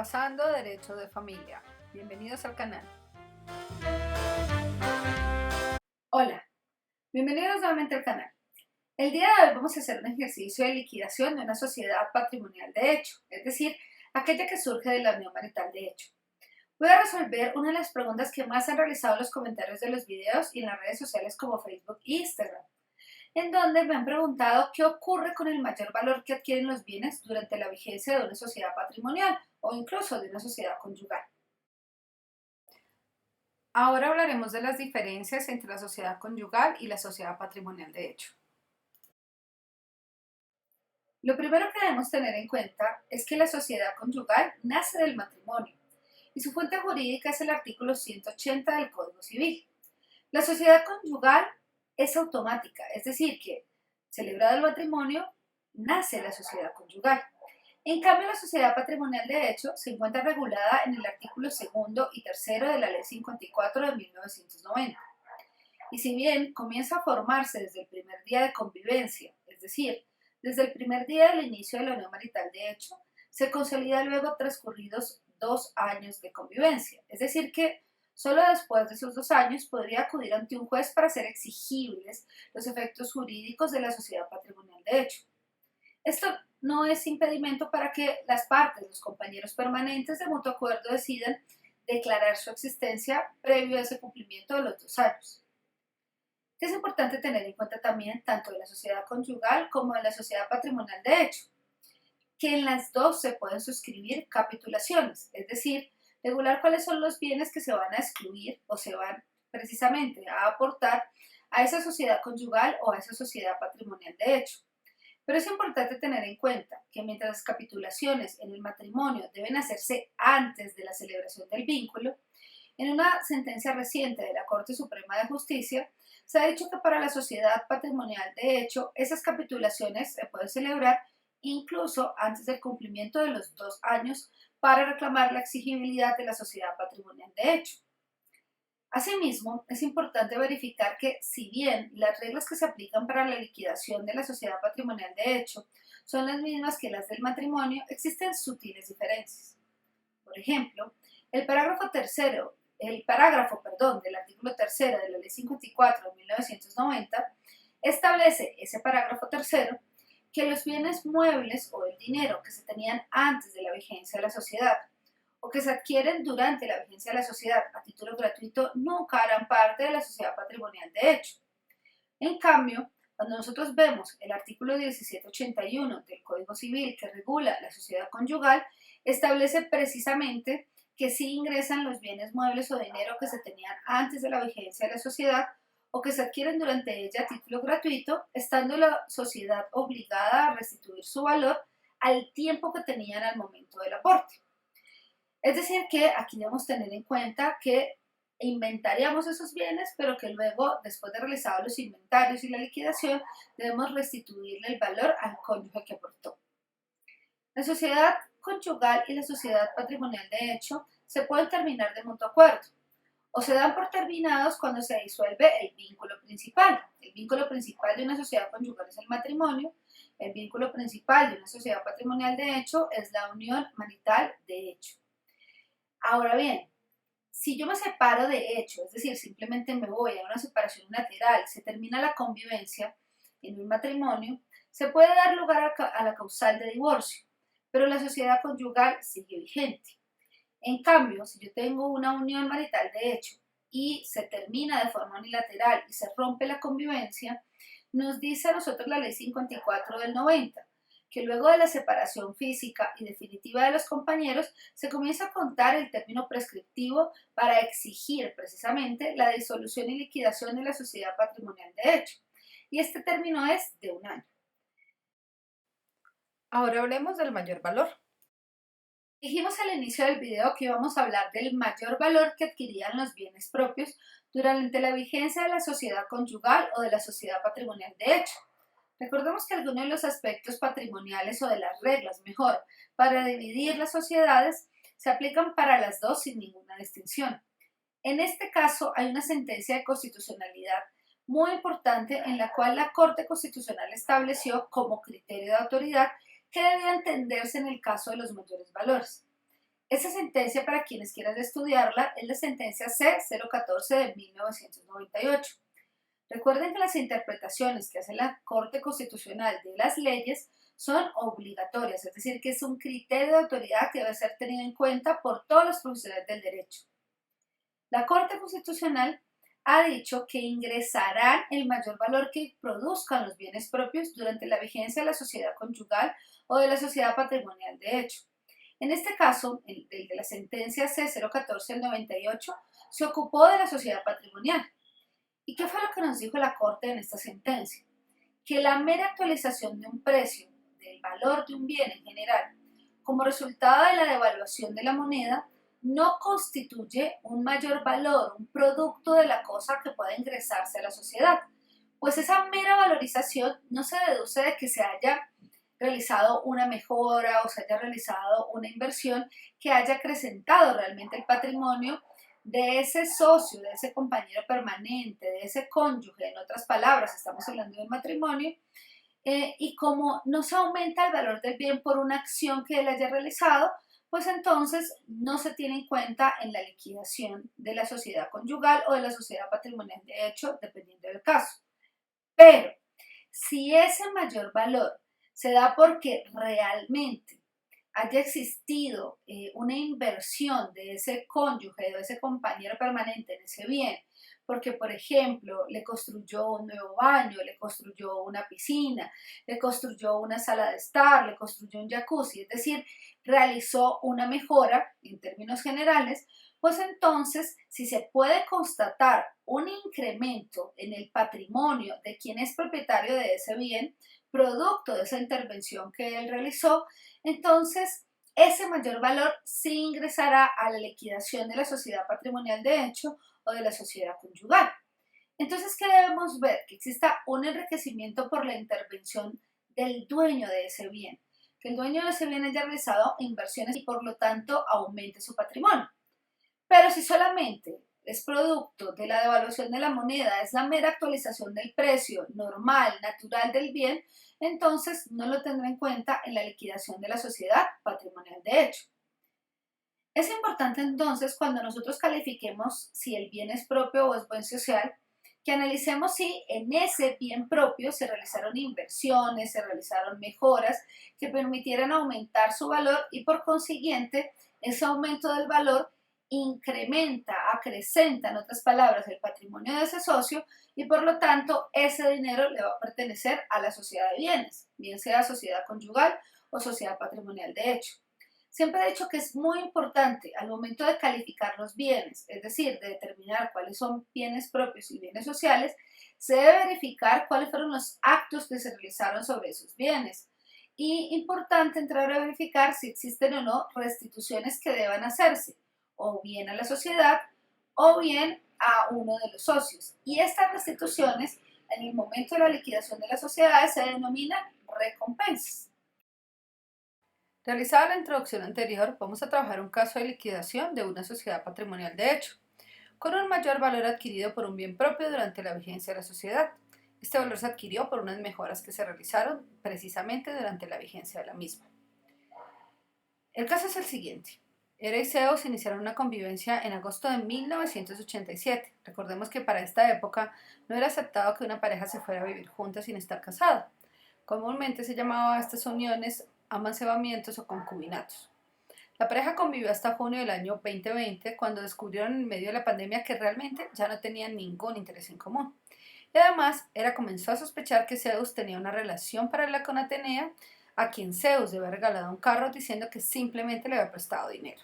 Repasando Derecho de Familia. Bienvenidos al canal. Hola, bienvenidos nuevamente al canal. El día de hoy vamos a hacer un ejercicio de liquidación de una sociedad patrimonial de hecho, es decir, aquella que surge de la unión marital de hecho. Voy a resolver una de las preguntas que más han realizado en los comentarios de los videos y en las redes sociales como Facebook e Instagram, en donde me han preguntado qué ocurre con el mayor valor que adquieren los bienes durante la vigencia de una sociedad patrimonial o incluso de una sociedad conyugal. Ahora hablaremos de las diferencias entre la sociedad conyugal y la sociedad patrimonial de hecho. Lo primero que debemos tener en cuenta es que la sociedad conyugal nace del matrimonio y su fuente jurídica es el artículo 180 del Código Civil. La sociedad conyugal es automática, es decir, que celebrado el matrimonio, nace la sociedad conyugal. En cambio, la sociedad patrimonial de hecho se encuentra regulada en el artículo 2 y 3 de la Ley 54 de 1990. Y si bien comienza a formarse desde el primer día de convivencia, es decir, desde el primer día del inicio de la unión marital de hecho, se consolida luego transcurridos 2 años de convivencia. Es decir, que solo después de esos 2 años podría acudir ante un juez para hacer exigibles los efectos jurídicos de la sociedad patrimonial de hecho. Esto no es impedimento para que las partes, los compañeros permanentes de mutuo acuerdo, decidan declarar su existencia previo a ese cumplimiento de los 2 años. Es importante tener en cuenta también tanto de la sociedad conyugal como de la sociedad patrimonial de hecho, que en las dos se pueden suscribir capitulaciones, es decir, regular cuáles son los bienes que se van a excluir o se van precisamente a aportar a esa sociedad conyugal o a esa sociedad patrimonial de hecho. Pero es importante tener en cuenta que mientras las capitulaciones en el matrimonio deben hacerse antes de la celebración del vínculo, en una sentencia reciente de la Corte Suprema de Justicia se ha dicho que para la sociedad patrimonial de hecho esas capitulaciones se pueden celebrar incluso antes del cumplimiento de los 2 años para reclamar la exigibilidad de la sociedad patrimonial de hecho. Asimismo, es importante verificar que, si bien las reglas que se aplican para la liquidación de la sociedad patrimonial de hecho son las mismas que las del matrimonio, existen sutiles diferencias. Por ejemplo, el parágrafo del artículo 3 de la Ley 54 de 1990 establece ese parágrafo tercero que los bienes muebles o el dinero que se tenían antes de la vigencia de la sociedad o que se adquieren durante la vigencia de la sociedad a título gratuito nunca harán parte de la sociedad patrimonial de hecho. En cambio, cuando nosotros vemos el artículo 1781 del Código Civil que regula la sociedad conyugal, establece precisamente que sí ingresan los bienes muebles o dinero que se tenían antes de la vigencia de la sociedad o que se adquieren durante ella a título gratuito, estando la sociedad obligada a restituir su valor al tiempo que tenían al momento del aporte. Es decir, que aquí debemos tener en cuenta que inventaríamos esos bienes, pero que luego, después de realizados los inventarios y la liquidación, debemos restituirle el valor al cónyuge que aportó. La sociedad conyugal y la sociedad patrimonial de hecho se pueden terminar de mutuo acuerdo o se dan por terminados cuando se disuelve el vínculo principal. El vínculo principal de una sociedad conyugal es el matrimonio, el vínculo principal de una sociedad patrimonial de hecho es la unión marital de hecho. Ahora bien, si yo me separo de hecho, es decir, simplemente me voy a una separación unilateral, se termina la convivencia en un matrimonio, se puede dar lugar a la causal de divorcio, pero la sociedad conyugal sigue vigente. En cambio, si yo tengo una unión marital de hecho y se termina de forma unilateral y se rompe la convivencia, nos dice a nosotros la Ley 54 del 90, que luego de la separación física y definitiva de los compañeros, se comienza a contar el término prescriptivo para exigir precisamente la disolución y liquidación de la sociedad patrimonial de hecho. Y este término es de 1 año. Ahora hablemos del mayor valor. Dijimos al inicio del video que íbamos a hablar del mayor valor que adquirían los bienes propios durante la vigencia de la sociedad conyugal o de la sociedad patrimonial de hecho. Recordemos que algunos de los aspectos patrimoniales o de las reglas, mejor, para dividir las sociedades se aplican para las dos sin ninguna distinción. En este caso hay una sentencia de constitucionalidad muy importante en la cual la Corte Constitucional estableció como criterio de autoridad que debía entenderse en el caso de los mayores valores. Esta sentencia, para quienes quieran estudiarla, es la sentencia C-014 de 1998. Recuerden que las interpretaciones que hace la Corte Constitucional de las leyes son obligatorias, es decir, que es un criterio de autoridad que debe ser tenido en cuenta por todos los profesionales del derecho. La Corte Constitucional ha dicho que ingresarán el mayor valor que produzcan los bienes propios durante la vigencia de la sociedad conyugal o de la sociedad patrimonial de hecho. En este caso, el de la sentencia C-014 del 98, se ocupó de la sociedad patrimonial. ¿Y qué fue lo que nos dijo la Corte en esta sentencia? Que la mera actualización de un precio, del valor de un bien en general, como resultado de la devaluación de la moneda, no constituye un mayor valor, un producto de la cosa que pueda ingresarse a la sociedad, pues esa mera valorización no se deduce de que se haya realizado una mejora o se haya realizado una inversión que haya acrecentado realmente el patrimonio de ese socio, de ese compañero permanente, de ese cónyuge, en otras palabras, estamos hablando de matrimonio, y como no se aumenta el valor del bien por una acción que él haya realizado, pues entonces no se tiene en cuenta en la liquidación de la sociedad conyugal o de la sociedad patrimonial de hecho, dependiendo del caso. Pero si ese mayor valor se da porque realmente haya existido una inversión de ese cónyuge, de ese compañero permanente en ese bien, porque por ejemplo le construyó un nuevo baño, le construyó una piscina, le construyó una sala de estar, le construyó un jacuzzi, es decir, realizó una mejora en términos generales, pues entonces si se puede constatar un incremento en el patrimonio de quien es propietario de ese bien, producto de esa intervención que él realizó, entonces ese mayor valor sí ingresará a la liquidación de la sociedad patrimonial de hecho o de la sociedad conyugal. Entonces, ¿qué debemos ver? Que exista un enriquecimiento por la intervención del dueño de ese bien, que el dueño de ese bien haya realizado inversiones y por lo tanto aumente su patrimonio. Pero si solamente es producto de la devaluación de la moneda, es la mera actualización del precio normal, natural del bien, entonces no lo tendrá en cuenta en la liquidación de la sociedad patrimonial de hecho. Es importante entonces cuando nosotros califiquemos si el bien es propio o es buen social, que analicemos si en ese bien propio se realizaron inversiones, se realizaron mejoras que permitieran aumentar su valor y por consiguiente ese aumento del valor incrementa, acrecenta en otras palabras el patrimonio de ese socio y por lo tanto ese dinero le va a pertenecer a la sociedad de bienes, bien sea sociedad conyugal o sociedad patrimonial de hecho. Siempre he dicho que es muy importante al momento de calificar los bienes, es decir, de determinar cuáles son bienes propios y bienes sociales, se debe verificar cuáles fueron los actos que se realizaron sobre esos bienes. Y importante entrar a verificar si existen o no restituciones que deban hacerse, o bien a la sociedad, o bien a uno de los socios. Y estas restituciones, en el momento de la liquidación de las sociedades, se denominan recompensas. Realizada la introducción anterior, vamos a trabajar un caso de liquidación de una sociedad patrimonial de hecho, con un mayor valor adquirido por un bien propio durante la vigencia de la sociedad. Este valor se adquirió por unas mejoras que se realizaron precisamente durante la vigencia de la misma. El caso es el siguiente. Hera y Zeus iniciaron una convivencia en agosto de 1987. Recordemos que para esta época no era aceptado que una pareja se fuera a vivir junta sin estar casada. Comúnmente se llamaba a estas uniones amancebamientos o concubinatos. La pareja convivió hasta junio del año 2020, cuando descubrieron en medio de la pandemia que realmente ya no tenían ningún interés en común. Y además, Hera comenzó a sospechar que Zeus tenía una relación paralela con Atenea, a quien Zeus le había regalado un carro diciendo que simplemente le había prestado dinero.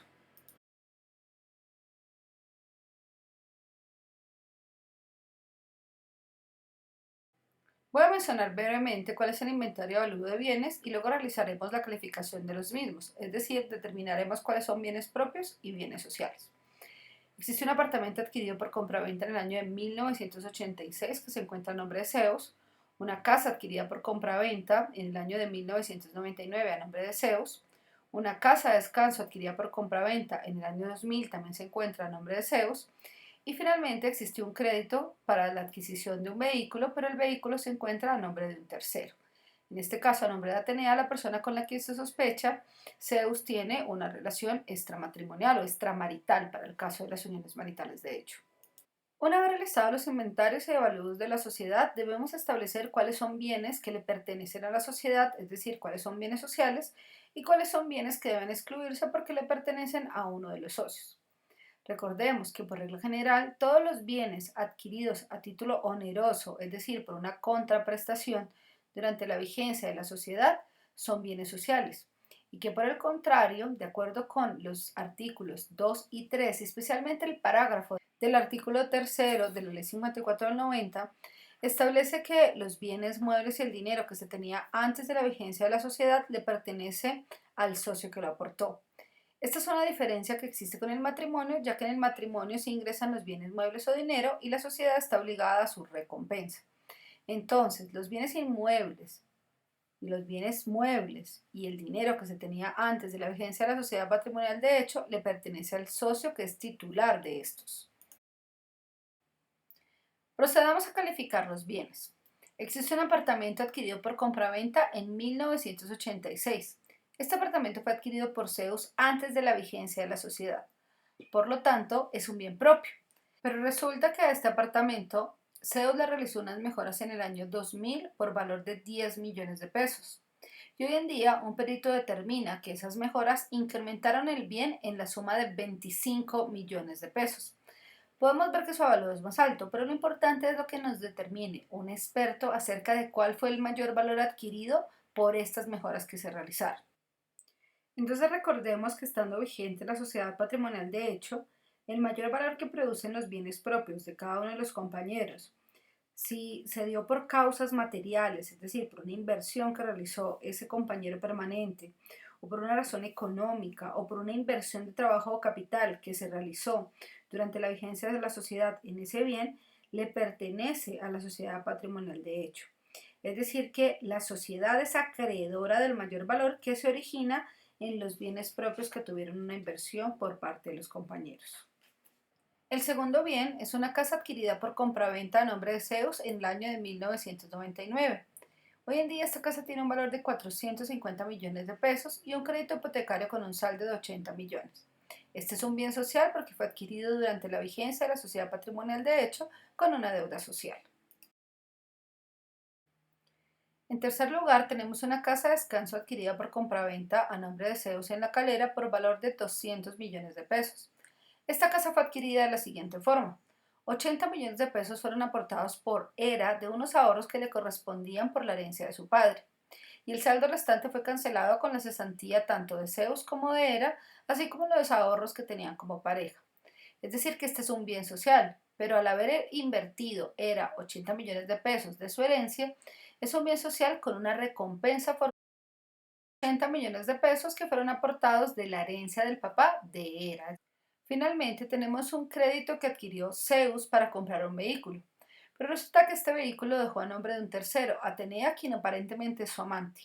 Voy a mencionar brevemente cuál es el inventario de avalúo de bienes y luego realizaremos la calificación de los mismos, es decir, determinaremos cuáles son bienes propios y bienes sociales. Existe un apartamento adquirido por compraventa en el año de 1986 que se encuentra a nombre de Zeus, una casa adquirida por compraventa en el año de 1999 a nombre de Zeus, una casa de descanso adquirida por compraventa en el año 2000 también se encuentra a nombre de Zeus, y finalmente existió un crédito para la adquisición de un vehículo, pero el vehículo se encuentra a nombre de un tercero. En este caso, a nombre de Atenea, la persona con la que se sospecha, Zeus tiene una relación extramatrimonial o extramarital para el caso de las uniones maritales de hecho. Una vez realizados los inventarios y evaluados de la sociedad, debemos establecer cuáles son bienes que le pertenecen a la sociedad, es decir, cuáles son bienes sociales y cuáles son bienes que deben excluirse porque le pertenecen a uno de los socios. Recordemos que por regla general todos los bienes adquiridos a título oneroso, es decir, por una contraprestación durante la vigencia de la sociedad, son bienes sociales y que por el contrario, de acuerdo con los artículos 2 y 3, especialmente el parágrafo del artículo tercero de la Ley 54 del 90, establece que los bienes muebles y el dinero que se tenía antes de la vigencia de la sociedad le pertenece al socio que lo aportó. Esta es una diferencia que existe con el matrimonio, ya que en el matrimonio se ingresan los bienes muebles o dinero y la sociedad está obligada a su recompensa. Entonces, los bienes inmuebles y los bienes muebles y el dinero que se tenía antes de la vigencia de la sociedad patrimonial de hecho le pertenece al socio que es titular de estos. Procedamos a calificar los bienes. Existe un apartamento adquirido por compraventa en 1986. Este apartamento fue adquirido por Zeus antes de la vigencia de la sociedad. Por lo tanto, es un bien propio. Pero resulta que a este apartamento Zeus le realizó unas mejoras en el año 2000 por valor de 10 millones de pesos. Y hoy en día un perito determina que esas mejoras incrementaron el bien en la suma de 25 millones de pesos. Podemos ver que su valor es más alto, pero lo importante es lo que nos determine un experto acerca de cuál fue el mayor valor adquirido por estas mejoras que se realizaron. Entonces recordemos que estando vigente la sociedad patrimonial de hecho, el mayor valor que producen los bienes propios de cada uno de los compañeros, si se dio por causas materiales, es decir, por una inversión que realizó ese compañero permanente, o por una razón económica, o por una inversión de trabajo o capital que se realizó durante la vigencia de la sociedad en ese bien, le pertenece a la sociedad patrimonial de hecho. Es decir, que la sociedad es acreedora del mayor valor que se origina en los bienes propios que tuvieron una inversión por parte de los compañeros. El segundo bien es una casa adquirida por compraventa a nombre de Zeus en el año de 1999. Hoy en día esta casa tiene un valor de 450 millones de pesos y un crédito hipotecario con un saldo de 80 millones. Este es un bien social porque fue adquirido durante la vigencia de la sociedad patrimonial de hecho con una deuda social. En tercer lugar, tenemos una casa de descanso adquirida por compraventa a nombre de Zeus en La Calera por valor de 200 millones de pesos. Esta casa fue adquirida de la siguiente forma. 80 millones de pesos fueron aportados por Hera de unos ahorros que le correspondían por la herencia de su padre. Y el saldo restante fue cancelado con la cesantía tanto de Zeus como de Hera, así como los ahorros que tenían como pareja. Es decir, que este es un bien social, pero al haber invertido Hera 80 millones de pesos de su herencia, es un bien social con una recompensa por 80 millones de pesos que fueron aportados de la herencia del papá de Hera. Finalmente, tenemos un crédito que adquirió Zeus para comprar un vehículo. Pero resulta que este vehículo lo dejó a nombre de un tercero, Atenea, quien aparentemente es su amante.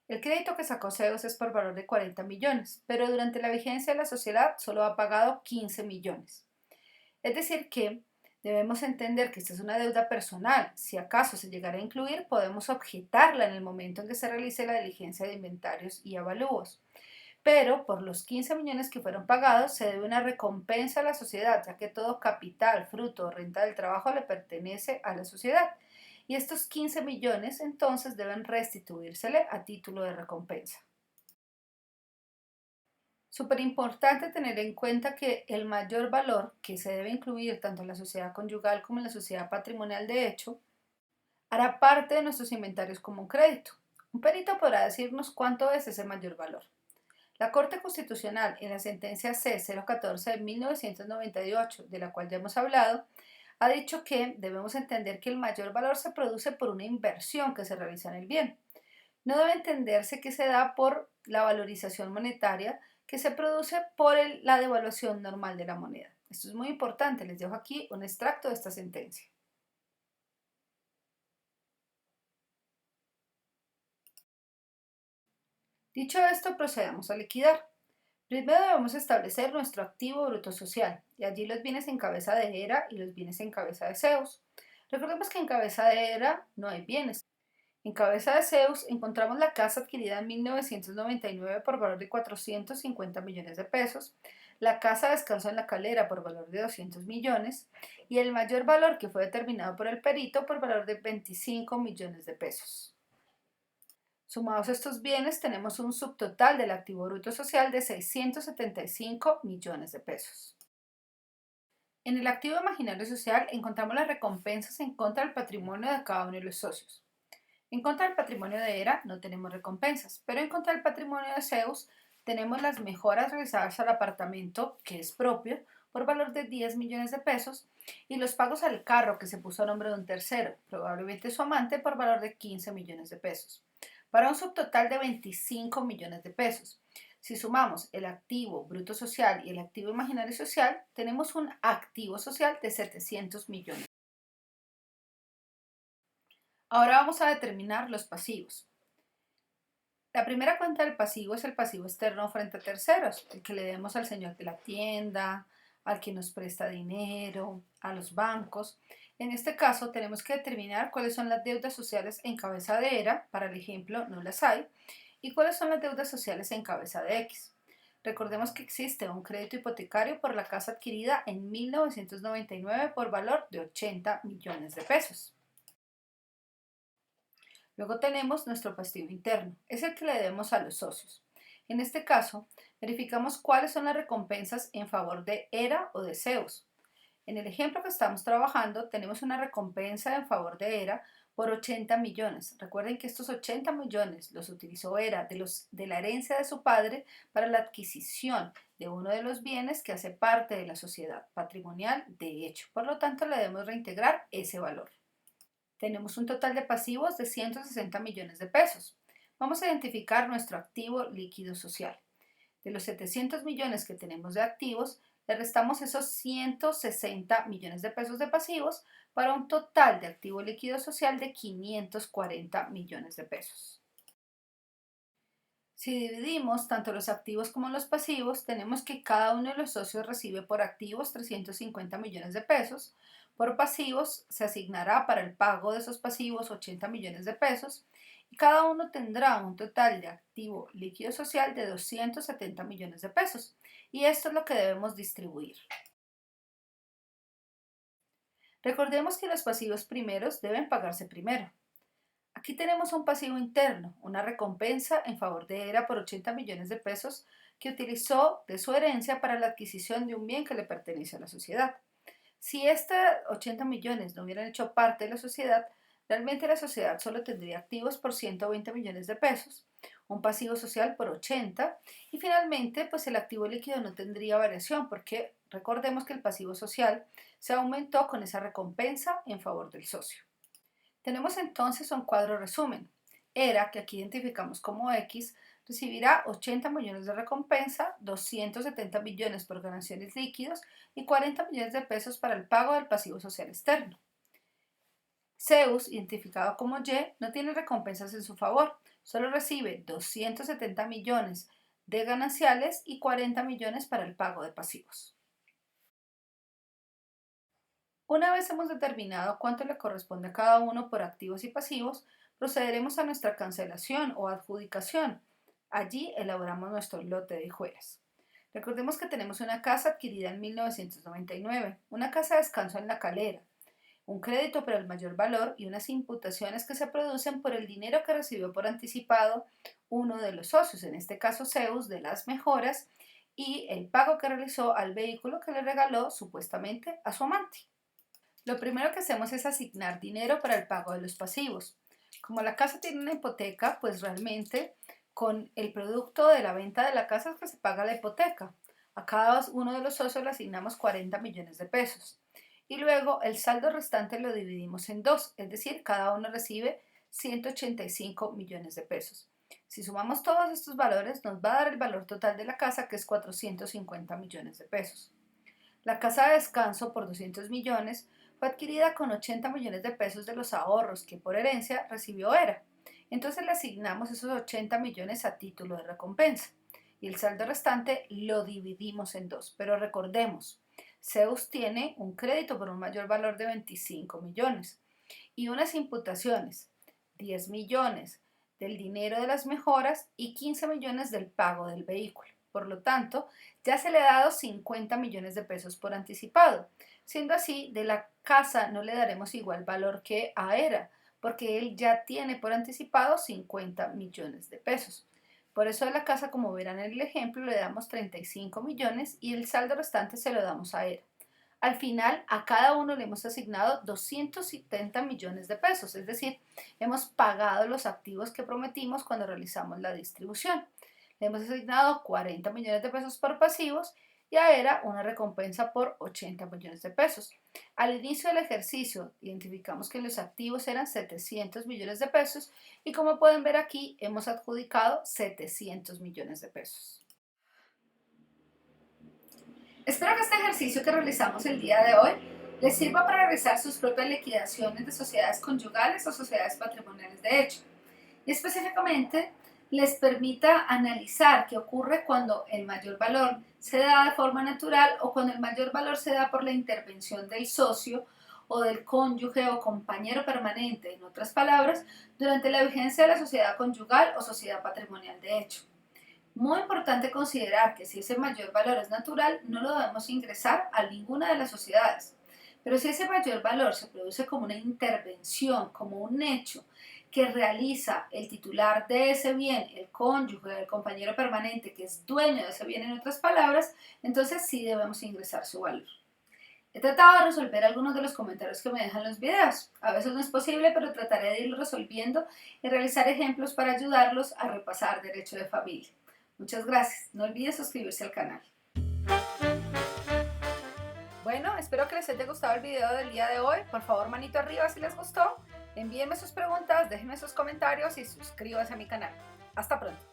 El crédito que sacó Zeus es por valor de 40 millones, pero durante la vigencia de la sociedad solo ha pagado 15 millones. Es decir que debemos entender que esta es una deuda personal. Si acaso se llegara a incluir, podemos objetarla en el momento en que se realice la diligencia de inventarios y avalúos. Pero por los 15 millones que fueron pagados se debe una recompensa a la sociedad, ya que todo capital, fruto o renta del trabajo le pertenece a la sociedad. Y estos 15 millones entonces deben restituírsele a título de recompensa. Súper importante tener en cuenta que el mayor valor que se debe incluir tanto en la sociedad conyugal como en la sociedad patrimonial de hecho hará parte de nuestros inventarios como un crédito. Un perito podrá decirnos cuánto es ese mayor valor. La Corte Constitucional, en la sentencia C-014 de 1998, de la cual ya hemos hablado, ha dicho que debemos entender que el mayor valor se produce por una inversión que se realiza en el bien. No debe entenderse que se da por la valorización monetaria que se produce por la devaluación normal de la moneda. Esto es muy importante, les dejo aquí un extracto de esta sentencia. Dicho esto, procedamos a liquidar. Primero debemos establecer nuestro activo bruto social, y allí los bienes en cabeza de Hera y los bienes en cabeza de Zeus. Recordemos que en cabeza de Hera no hay bienes, En cabeza de Zeus encontramos la casa adquirida en 1999 por valor de 450 millones de pesos, la casa de descanso en La Calera por valor de 200 millones y el mayor valor que fue determinado por el perito por valor de 25 millones de pesos. Sumados estos bienes, tenemos un subtotal del activo bruto social de 675 millones de pesos. En el activo imaginario social encontramos las recompensas en contra del patrimonio de cada uno de los socios. En contra del patrimonio de Hera no tenemos recompensas, pero en contra del patrimonio de Zeus tenemos las mejoras realizadas al apartamento, que es propio, por valor de 10 millones de pesos, y los pagos al carro que se puso a nombre de un tercero, probablemente su amante, por valor de 15 millones de pesos, para un subtotal de 25 millones de pesos. Si sumamos el activo bruto social y el activo imaginario social, tenemos un activo social de 700 millones. Ahora vamos a determinar los pasivos. La primera cuenta del pasivo es el pasivo externo frente a terceros, el que le demos al señor de la tienda, al que nos presta dinero, a los bancos. En este caso tenemos que determinar cuáles son las deudas sociales en cabeza de Hera, para el ejemplo no las hay, y cuáles son las deudas sociales en cabeza de X. Recordemos que existe un crédito hipotecario por la casa adquirida en 1999 por valor de 80 millones de pesos. Luego tenemos nuestro pasivo interno, es el que le debemos a los socios. En este caso, verificamos cuáles son las recompensas en favor de Hera o de Zeus. En el ejemplo que estamos trabajando, tenemos una recompensa en favor de Hera por 80 millones. Recuerden que estos 80 millones los utilizó Hera de la herencia de su padre para la adquisición de uno de los bienes que hace parte de la sociedad patrimonial de hecho. Por lo tanto, le debemos reintegrar ese valor. Tenemos un total de pasivos de 160 millones de pesos. Vamos a identificar nuestro activo líquido social. De los 700 millones que tenemos de activos, le restamos esos 160 millones de pesos de pasivos para un total de activo líquido social de 540 millones de pesos. Si dividimos tanto los activos como los pasivos, tenemos que cada uno de los socios recibe por activos 350 millones de pesos, por pasivos se asignará para el pago de esos pasivos 80 millones de pesos y cada uno tendrá un total de activo líquido social de 270 millones de pesos. Y esto es lo que debemos distribuir. Recordemos que los pasivos primeros deben pagarse primero. Aquí tenemos un pasivo interno, una recompensa en favor de Hera por 80 millones de pesos que utilizó de su herencia para la adquisición de un bien que le pertenece a la sociedad. Si estos 80 millones no hubieran hecho parte de la sociedad, realmente la sociedad solo tendría activos por 120 millones de pesos, un pasivo social por 80 y finalmente pues el activo líquido no tendría variación porque recordemos que el pasivo social se aumentó con esa recompensa en favor del socio. Tenemos entonces un cuadro resumen. Hera, que aquí identificamos como X, recibirá 80 millones de recompensa, 270 millones por ganancias líquidos y 40 millones de pesos para el pago del pasivo social externo. Zeus, identificado como Y, no tiene recompensas en su favor, solo recibe 270 millones de gananciales y 40 millones para el pago de pasivos. Una vez hemos determinado cuánto le corresponde a cada uno por activos y pasivos, procederemos a nuestra cancelación o adjudicación. Allí elaboramos nuestro lote de hijuelas. Recordemos que tenemos una casa adquirida en 1999, una casa de descanso en La Calera, un crédito por el mayor valor y unas imputaciones que se producen por el dinero que recibió por anticipado uno de los socios, en este caso Zeus, de las mejoras, y el pago que realizó al vehículo que le regaló supuestamente a su amante. Lo primero que hacemos es asignar dinero para el pago de los pasivos. Como la casa tiene una hipoteca, pues realmente con el producto de la venta de la casa es que se paga la hipoteca. A cada uno de los socios le asignamos 40 millones de pesos. Y luego el saldo restante lo dividimos en dos, es decir, cada uno recibe 185 millones de pesos. Si sumamos todos estos valores, nos va a dar el valor total de la casa, que es 450 millones de pesos. La casa de descanso por 200 millones fue adquirida con 80 millones de pesos de los ahorros que por herencia recibió Hera. Entonces le asignamos esos 80 millones a título de recompensa y el saldo restante lo dividimos en dos. Pero recordemos, Zeus tiene un crédito por un mayor valor de 25 millones y unas imputaciones 10 millones del dinero de las mejoras y 15 millones del pago del vehículo. Por lo tanto, ya se le ha dado 50 millones de pesos por anticipado. Siendo así, de la casa no le daremos igual valor que a Era, porque él ya tiene por anticipado 50 millones de pesos. Por eso de la casa, como verán en el ejemplo, le damos 35 millones y el saldo restante se lo damos a Era. Al final, a cada uno le hemos asignado 270 millones de pesos, es decir, hemos pagado los activos que prometimos cuando realizamos la distribución. Le hemos asignado 40 millones de pesos por pasivos y a Era una recompensa por 80 millones de pesos. Al inicio del ejercicio, identificamos que los activos eran 700 millones de pesos y como pueden ver aquí, hemos adjudicado 700 millones de pesos. Espero que este ejercicio que realizamos el día de hoy les sirva para realizar sus propias liquidaciones de sociedades conyugales o sociedades patrimoniales de hecho. Y específicamente les permita analizar qué ocurre cuando el mayor valor se da de forma natural o cuando el mayor valor se da por la intervención del socio o del cónyuge o compañero permanente, en otras palabras, durante la vigencia de la sociedad conyugal o sociedad patrimonial de hecho. Muy importante considerar que si ese mayor valor es natural, no lo debemos ingresar a ninguna de las sociedades. Pero si ese mayor valor se produce como una intervención, como un hecho que realiza el titular de ese bien, el cónyuge, el compañero permanente que es dueño de ese bien en otras palabras, entonces sí debemos ingresar su valor. He tratado de resolver algunos de los comentarios que me dejan los videos. A veces no es posible, pero trataré de irlo resolviendo y realizar ejemplos para ayudarlos a repasar derecho de familia. Muchas gracias. No olvides suscribirse al canal. Bueno, espero que les haya gustado el video del día de hoy. Por favor, manito arriba si les gustó. Envíenme sus preguntas, déjenme sus comentarios y suscríbanse a mi canal. Hasta pronto.